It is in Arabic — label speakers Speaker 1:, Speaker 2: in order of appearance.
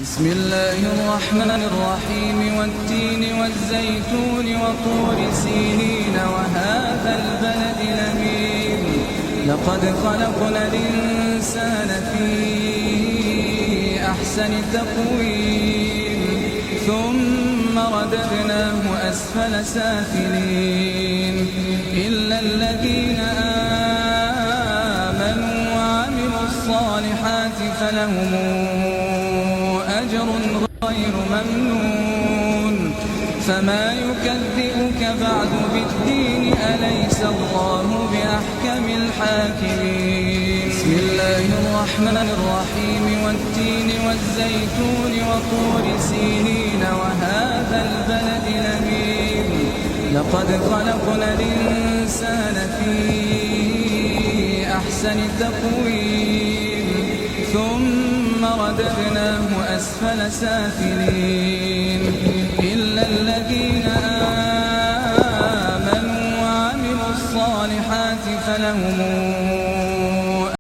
Speaker 1: بسم الله الرحمن الرحيم والتين والزيتون وطور سينين وهذا البلد الأمين لقد خلقنا الإنسان في أحسن تقويم ثم رددناه أسفل سافلين إلا الذين آمنوا وعملوا الصالحات فلهم أجر غير ممنون فما يكذبك بعد بالدين أليس الله بأحكم الحاكمين بسم الله الرحمن الرحيم والتين والزيتون وطور سينين وهذا البلد الأمين لقد خلقنا الإنسان في أحسن تقويم ثم رددناه أسفل سافلين إلا الذين آمنوا وعملوا الصالحات فلهم